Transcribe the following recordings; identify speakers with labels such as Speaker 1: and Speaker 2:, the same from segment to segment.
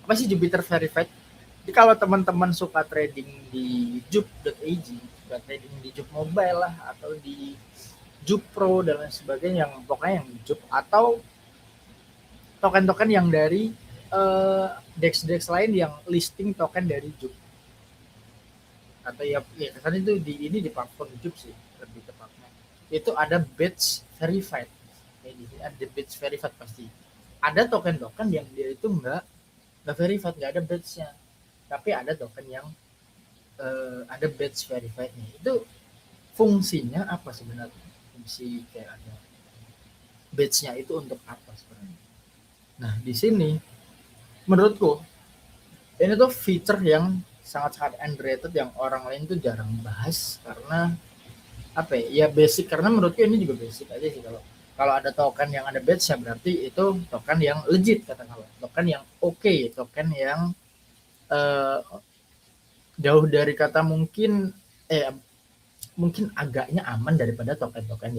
Speaker 1: Apa sih Jupiter Verified? Jadi kalau teman-teman suka trading di jup.ag, suka trading di Jup Mobile lah atau di Jup Pro dan lain sebagainya, yang pokoknya yang Jup atau token-token yang dari dex lain yang listing token dari Jup, atau ya kan itu di platform Jup sih lebih tepatnya, itu ada batch verified. Kayak di sini ada batch verified, pasti ada token-token yang dia itu nggak verified, nggak ada batch-nya, tapi ada token yang ada batch verified-nya. Itu fungsinya apa sebenarnya? Fungsi kayak ada batch-nya itu untuk apa sebenarnya? Nah, di sini menurutku ini tuh feature yang sangat-sangat underrated yang orang lain tuh jarang bahas, karena apa ya, basic, karena menurutku ini juga basic aja sih. Kalau kalau ada token yang ada batch ya berarti itu token yang legit, katakanlah token yang oke, token yang eh, jauh dari kata mungkin agaknya aman daripada token-token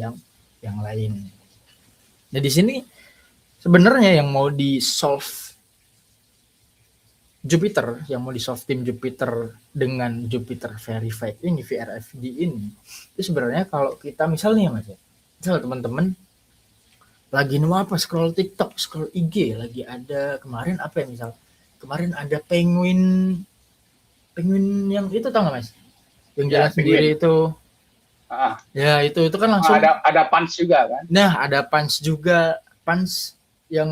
Speaker 1: yang lain. Nah, di sini sebenarnya yang mau di solve Jupiter, yang mau di solve tim Jupiter dengan Jupiter Verified ini, VRFD ini, itu sebenarnya kalau kita misalnya Mas ya, misal teman-teman lagi apa scroll TikTok, scroll IG, lagi ada kemarin apa ya, misal kemarin ada penguin yang itu, tau nggak Mas, yang
Speaker 2: Ya,
Speaker 1: jalan sendiri
Speaker 2: penguin.
Speaker 1: itu.
Speaker 2: Ah,
Speaker 1: Ya itu kan
Speaker 2: ah,
Speaker 1: langsung.
Speaker 2: ada punch juga kan?
Speaker 1: Nah, ada Punch juga, Punch yang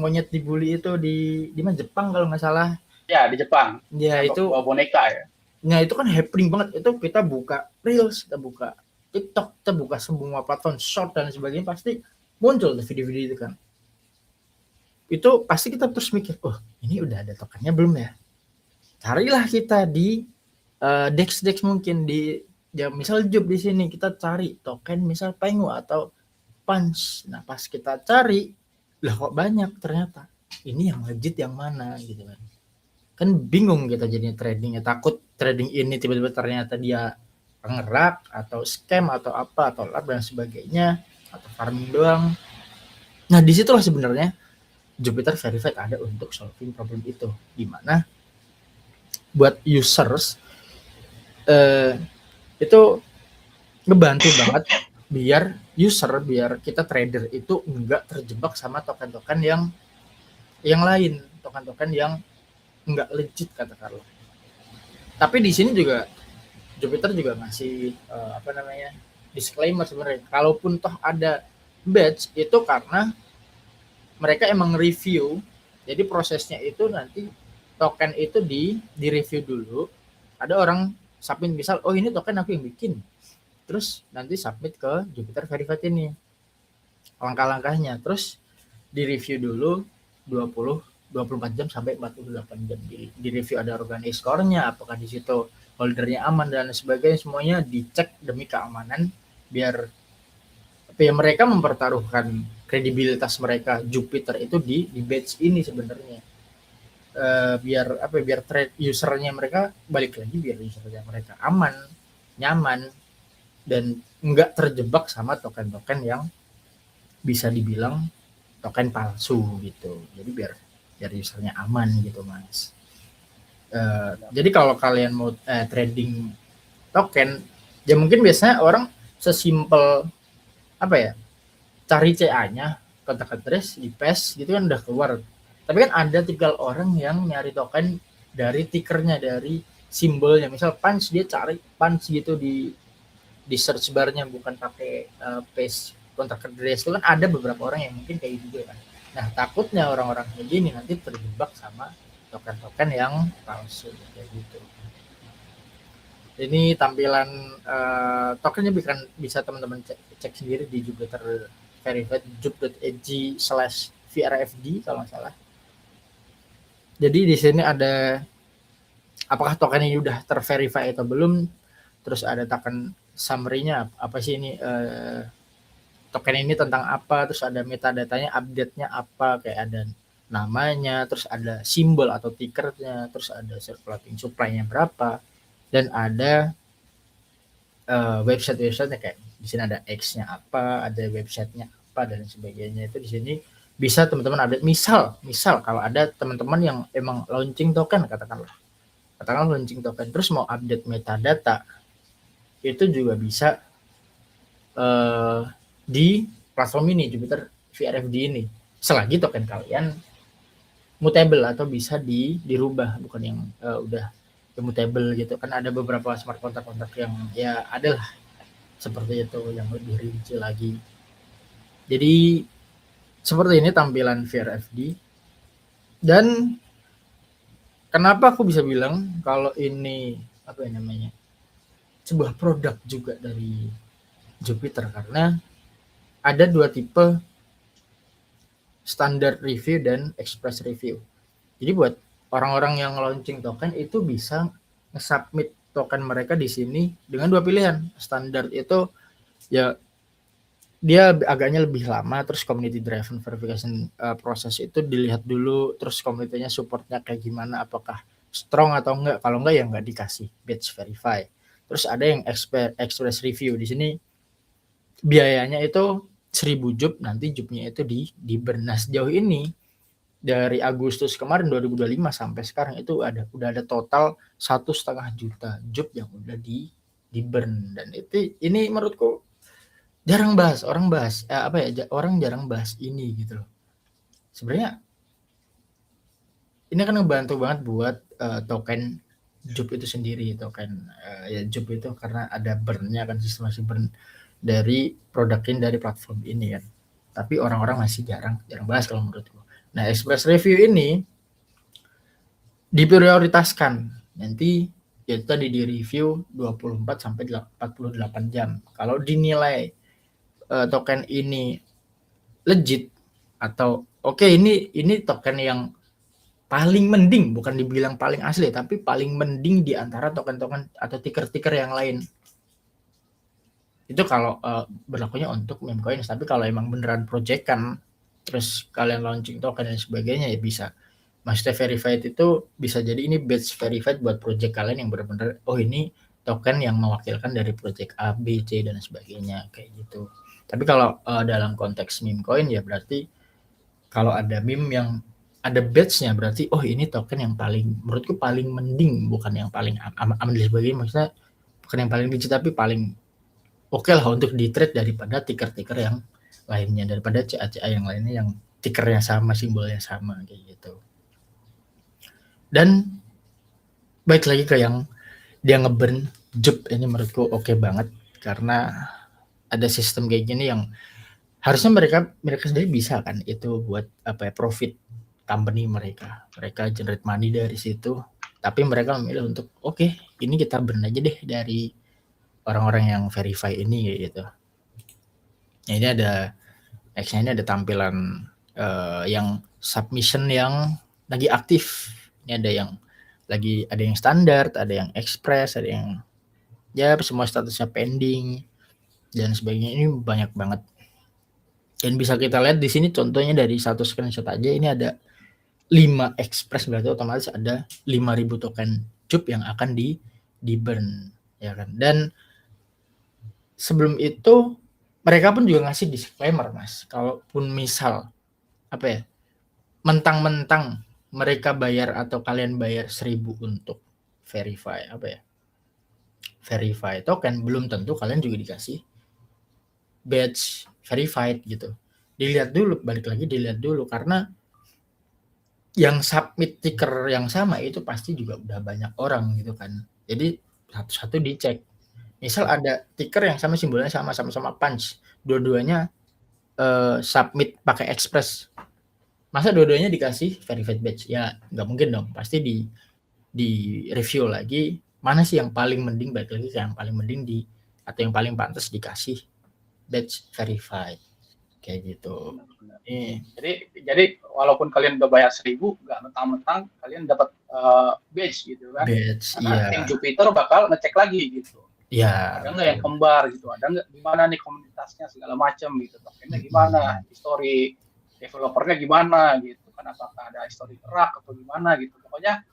Speaker 1: monyet dibully itu di mana, Jepang kalau nggak salah.
Speaker 2: Ya, di Jepang.
Speaker 1: Ya
Speaker 2: Yang
Speaker 1: itu,
Speaker 2: bawa boneka ya.
Speaker 1: nah itu kan happening banget. Itu kita buka Reels, kita buka TikTok, kita buka semua platform short dan sebagainya, pasti muncul tuh video-video itu kan. Itu pasti kita terus mikir, oh ini udah ada tokennya belum ya? Carilah kita di Dex mungkin di, ya misal Job di sini kita cari token misal Pengu atau Punch. Nah pas kita cari, lah kok banyak ternyata. Ini yang legit yang mana gitu kan. Kan bingung kita jadinya tradingnya, takut trading ini tiba-tiba ternyata dia pengerak atau scam atau apa atau lab dan sebagainya, atau farming doang. Nah disitulah sebenarnya Jupiter Verified ada untuk solving problem itu, dimana buat users eh, itu ngebantu banget biar biar kita trader itu enggak terjebak sama token-token yang lain, token-token yang enggak legit katakanlah. Tapi di sini juga Jupiter juga ngasih apa namanya, disclaimer sebenarnya. Kalaupun toh ada batch itu karena mereka emang review. Jadi prosesnya itu nanti token itu di review dulu. Ada orang submit misal, oh ini token aku yang bikin. Terus nanti submit ke Jupiter Verified ini langkah-langkahnya. Terus di review dulu 24 jam sampai 48 jam, di review ada organic score-nya, apakah di situ holdernya aman dan sebagainya, semuanya dicek demi keamanan, biar ya mereka mempertaruhkan kredibilitas mereka Jupiter itu di batch ini sebenarnya. Biar apa, biar trade usernya mereka balik lagi, biar usernya mereka aman, nyaman, dan nggak terjebak sama token-token yang bisa dibilang token palsu gitu. Jadi biar usernya aman gitu Mas. Jadi kalau kalian mau trading token, ya mungkin biasanya orang sesimpel apa ya, cari CA-nya, kontak address, di paste gitu kan udah keluar. Tapi kan ada tinggal orang yang nyari token dari tickernya, dari simbolnya. Misal punch, dia cari punch gitu di search barnya, bukan pakai paste kontak address. Itu kan ada beberapa orang yang mungkin kayak gitu kan. Nah takutnya orang-orang kayak gini nanti terjebak sama token-token yang palsu kayak gitu. Ini tampilan tokennya bisa teman-teman cek sendiri di Jupiter Verified, jup.ag/vrfd kalau nggak salah. Jadi di sini ada apakah token ini udah terverify atau belum. Terus ada token summary-nya, apa sih ini token ini tentang apa. Terus ada metadatanya, update-nya apa, kayak ada namanya, terus ada simbol atau tickernya, terus ada circulating supply-nya berapa, dan ada website-websitenya, kayak di sini ada X-nya apa, ada websitenya apa dan sebagainya. Itu di sini bisa teman-teman update. Misal kalau ada teman-teman yang emang launching token, katakanlah launching token terus mau update metadata, itu juga bisa di platform ini, Jupiter VRFD ini, selagi token kalian mutable atau bisa dirubah, bukan yang udah immutable gitu kan. Ada beberapa smart contract yang ya adalah seperti itu yang lebih rinci lagi. Jadi seperti ini tampilan VRFD. Dan kenapa aku bisa bilang kalau ini apa ya namanya, sebuah produk juga dari Jupiter, karena ada dua tipe, standard review dan express review. Jadi buat orang-orang yang launching token itu bisa nge-submit token mereka di sini dengan dua pilihan. Standard itu ya dia agaknya lebih lama, terus community driven verification proses itu dilihat dulu, terus community-nya supportnya kayak gimana, apakah strong atau enggak. Kalau enggak ya enggak dikasih batch verify. Terus ada yang express review, di sini biayanya itu 1000 job, nanti jobnya itu di burn. Nah, sejauh ini dari Agustus kemarin 2025 sampai sekarang itu udah ada total 1,5 juta job yang udah di burn. Dan ini menurutku jarang bahas, orang jarang bahas ini gitu loh. Sebenarnya ini akan ngebantu banget buat token job itu sendiri, token ya job itu karena ada burn-nya kan, sistemasi burn dari produkin dari platform ini kan. Tapi orang-orang masih jarang bahas kalau menurutku. Nah, express review ini diprioritaskan. Nanti ya tadi di review 24 sampai 48 jam. Kalau dinilai token ini legit atau oke, ini token yang paling mending, bukan dibilang paling asli, tapi paling mending di antara token-token atau ticker-ticker yang lain. Itu kalau berlakunya untuk meme coin. Tapi kalau emang beneran project-kan, terus kalian launching token dan sebagainya, ya bisa. Maksudnya verified itu bisa jadi ini batch verified buat project kalian yang benar-benar oh ini token yang mewakilkan dari project A, B, C dan sebagainya kayak gitu. Tapi kalau dalam konteks meme coin ya berarti kalau ada meme yang ada batch-nya berarti oh ini token yang paling, menurutku paling mending, bukan yang paling aman dan sebagainya. Maksudnya bukan yang paling legit tapi paling oke lah untuk di trade daripada ticker-ticker yang lainnya, daripada CA-CA yang lainnya yang tickernya sama, simbolnya sama kayak gitu. Dan baik lagi ke yang dia ngeburn job, ini menurutku oke banget karena ada sistem kayak gini yang harusnya mereka sendiri bisa kan itu buat apa ya, profit company mereka generate money dari situ, tapi mereka memilih untuk oke, ini kita burn aja deh dari orang-orang yang verify ini gitu. Nah, ini ada X-nya, ini ada tampilan yang submission yang lagi aktif. Ini ada yang standar, ada yang express, ada yang ya semua statusnya pending dan sebagainya. Ini banyak banget. Dan bisa kita lihat di sini contohnya dari satu screenshot aja, ini ada 5 express, berarti otomatis ada 5.000 token job yang akan di burn ya kan. Dan sebelum itu mereka pun juga ngasih disclaimer, Mas. Kalaupun misal apa ya, mentang-mentang mereka bayar atau kalian bayar 1.000 untuk verify token, belum tentu kalian juga dikasih badge verified gitu. Dilihat dulu karena yang submit ticker yang sama itu pasti juga udah banyak orang gitu kan. Jadi satu-satu dicek. Misal ada ticker yang sama, simbolnya sama-sama punch, dua-duanya submit pakai express, masa dua-duanya dikasih verified badge? Ya nggak mungkin dong, pasti di review lagi mana sih yang paling mending, balik lagi yang paling mending atau yang paling pantas dikasih badge verified kayak gitu.
Speaker 2: Jadi walaupun kalian udah bayar 1.000, nggak mentang-mentang kalian dapat badge gitu kan?
Speaker 1: Badge,
Speaker 2: karena tim Jupiter bakal ngecek lagi gitu.
Speaker 1: Ya,
Speaker 2: ada nggak yang kembar gitu, ada nggak gimana nih komunitasnya segala macam gitu, tokennya gimana, histori developernya gimana gitu kan, apakah ada histori gerak atau gimana gitu. Pokoknya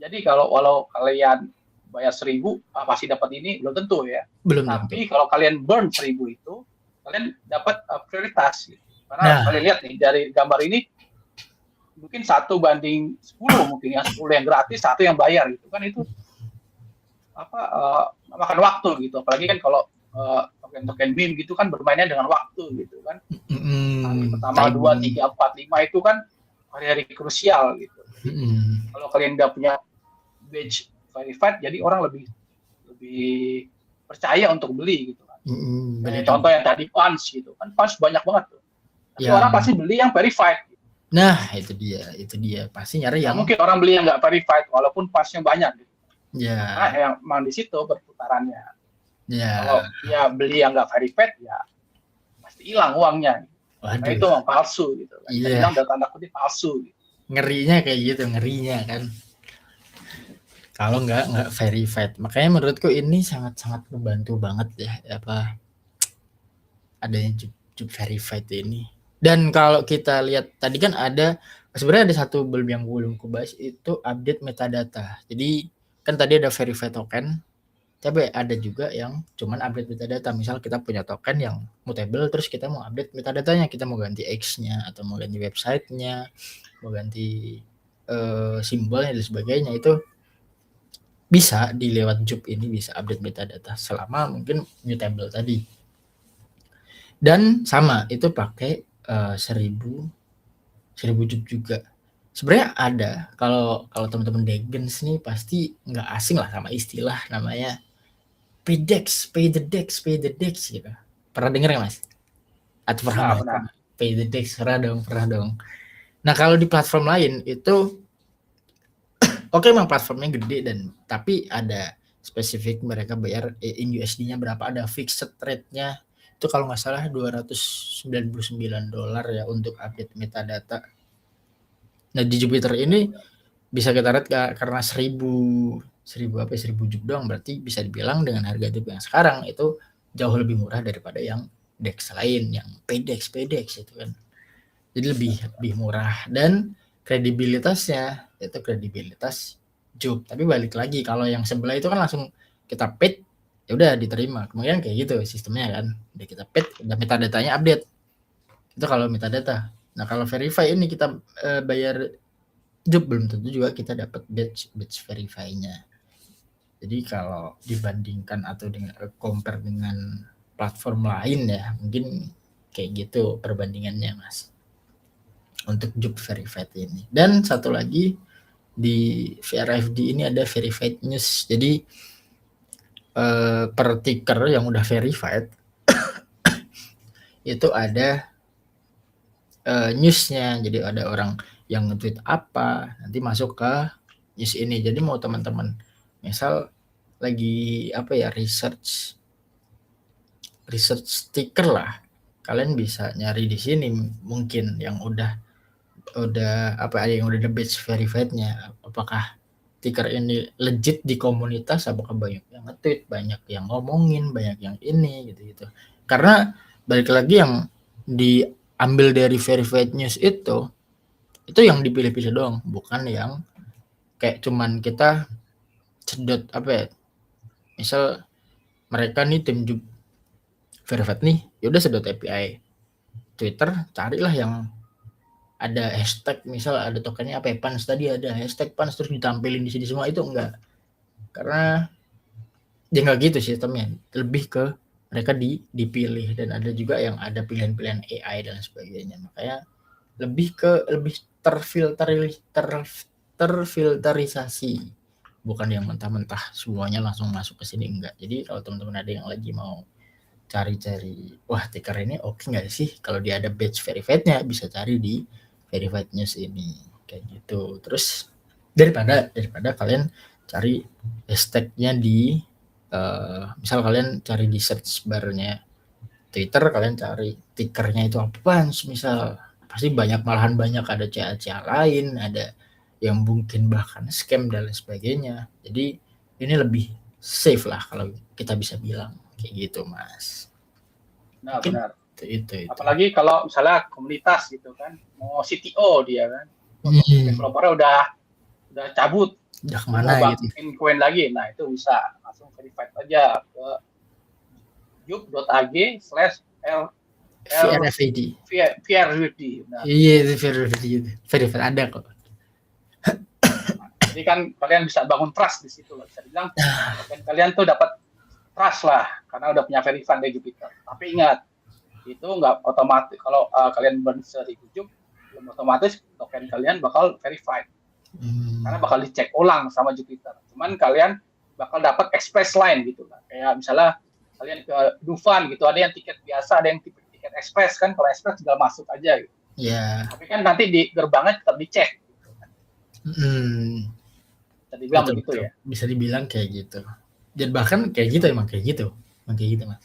Speaker 2: jadi walau kalian bayar 1.000 pasti dapat ini, belum tentu ya. Tapi kalau kalian burn 1.000 itu kalian dapat prioritas gitu. Karena
Speaker 1: Nah,
Speaker 2: kalian lihat nih dari gambar ini mungkin 1:10 mungkin ya, 10 yang gratis, 1 yang bayar gitu kan, itu apa makan waktu gitu. Apalagi kan kalau token-token meme gitu kan bermainnya dengan waktu gitu kan. Hari pertama, 2,
Speaker 1: timing.
Speaker 2: 3, 4, 5 itu kan hari-hari krusial gitu. Jadi kalau kalian nggak punya badge verified, jadi orang lebih lebih percaya untuk beli gitu kan.
Speaker 1: Beli
Speaker 2: Kayak contoh
Speaker 1: dulu.
Speaker 2: yang tadi Punch gitu kan, Punch banyak banget tuh. Tapi
Speaker 1: Ya,
Speaker 2: orang pasti beli yang verified.
Speaker 1: nah itu dia. Pasti nyari
Speaker 2: Nggak
Speaker 1: yang
Speaker 2: mungkin orang beli yang nggak verified walaupun Punch-nya banyak gitu. Karena
Speaker 1: ya,
Speaker 2: emang di situ perputarannya.
Speaker 1: ya,
Speaker 2: Kalau dia beli yang nggak verified, ya pasti hilang uangnya. Karena
Speaker 1: waduh,
Speaker 2: itu memang palsu gitu. Kita
Speaker 1: iya,
Speaker 2: bilang dalam tanda kutip palsu. Gitu.
Speaker 1: ngerinya kayak gitu, ngerinya kan. Kalau nggak verified, makanya menurutku ini sangat-sangat membantu banget ya, apa adanya job verified ini. Dan kalau kita lihat tadi kan sebenarnya ada satu yang belum kubahas itu update metadata. Jadi kan tadi ada verified token, tapi ada juga yang cuman update metadata. Misal kita punya token yang mutable, terus kita mau update metadatanya, kita mau ganti X-nya atau mau ganti websitenya, mau ganti simbolnya dan sebagainya, itu bisa di lewat job ini bisa update metadata selama mungkin mutable tadi. Dan sama itu pakai 1000 job juga. Sebenarnya ada, kalau teman-teman Degens nih pasti nggak asing lah sama istilah namanya PDEX, pay the dex gitu. Pernah dengar nggak mas? Atau pernah baca?
Speaker 2: Benar.
Speaker 1: Pay the dex, pernah dong. Nah kalau di platform lain itu oke, emang platformnya gede tapi ada spesifik mereka bayar in USD-nya berapa, ada fixed rate-nya. Itu kalau nggak salah $299 ya untuk update metadata. Nah di Jupiter ini bisa kita lihat karena 1000 job doang, berarti bisa dibilang dengan harga job yang sekarang itu jauh lebih murah daripada yang DEX lain, yang PDEX itu kan. Jadi lebih murah dan kredibilitasnya itu kredibilitas job. Tapi balik lagi kalau yang sebelah itu kan langsung kita paid ya udah diterima. Kemudian kayak gitu sistemnya kan. Udah kita paid, udah metadatanya update. Itu kalau metadata. Nah, kalau verify ini kita bayar job belum tentu juga kita dapat batch verify-nya. Jadi kalau dibandingkan atau compare dengan platform lain ya, mungkin kayak gitu perbandingannya Mas. Untuk job verified ini. Dan satu lagi di VRFD ini ada verified news. Jadi per ticker yang udah verified itu ada newsnya. Jadi ada orang yang nge-tweet apa, nanti masuk ke news ini. Jadi mau teman-teman misal lagi research stiker lah, kalian bisa nyari di sini mungkin yang udah yang udah the batch verified-nya, apakah stiker ini legit di komunitas, apakah banyak yang nge-tweet, banyak yang ngomongin, banyak yang ini gitu. Karena balik lagi yang diambil dari verified news itu yang dipilih-pilih doang, bukan yang kayak cuman kita sedot misal mereka nih tim verified nih, yaudah sedot API Twitter, carilah yang ada hashtag, misal ada tokennya Pans tadi, ada hashtag Pans terus ditampilin di sini semua, itu enggak. Karena ya enggak gitu sistemnya, lebih ke mereka dipilih, dan ada juga yang ada pilihan-pilihan AI dan sebagainya. Makanya lebih terfilterisasi, bukan yang mentah-mentah semuanya langsung masuk ke sini, enggak. Jadi kalau teman-teman ada yang lagi mau cari-cari, wah ticker ini oke nggak sih, kalau dia ada batch verified-nya bisa cari di verified news ini kayak gitu. Terus daripada kalian cari hashtag-nya di misal kalian cari di search bar-nya Twitter, kalian cari tickernya itu apa, misal pasti malahan banyak ada CA lain, ada yang mungkin bahkan scam dan lain sebagainya. Jadi ini lebih safe lah kalau kita bisa bilang kayak gitu Mas.
Speaker 2: Nah, benar.
Speaker 1: Itu.
Speaker 2: Apalagi kalau misalnya komunitas gitu kan, mau CTO dia kan, developernya udah cabut,
Speaker 1: udah kemana
Speaker 2: mau
Speaker 1: gitu.
Speaker 2: bangkitin koin lagi, nah itu bisa langsung verified aja ke yub.ag/l
Speaker 1: VRFID.
Speaker 2: VRFID. Nah,
Speaker 1: Iya, itu VRFID. Verified ada kok.
Speaker 2: jadi kan kalian bisa bangun trust di situ lah. Bisa dibilang token kalian tuh dapat trust lah karena udah punya verified dari Jupiter. Tapi ingat, itu nggak otomatis kalau kalian burn 1000 Jum, belum otomatis token kalian bakal verified. Karena bakal dicek ulang sama Jupiter. Cuman kalian bakal dapat express line gitu lah. Kayak misalnya kalian ke Dufan gitu, ada yang tiket biasa, ada yang tiket express kan. Kalau express tinggal masuk aja gitu.
Speaker 1: Ya.
Speaker 2: Tapi kan nanti di gerbangnya tetap dicek. Gitu. Bisa dibilang begitu ya.
Speaker 1: Bisa dibilang kayak gitu. Dan bahkan kayak gitu emang kayak gitu. Mas.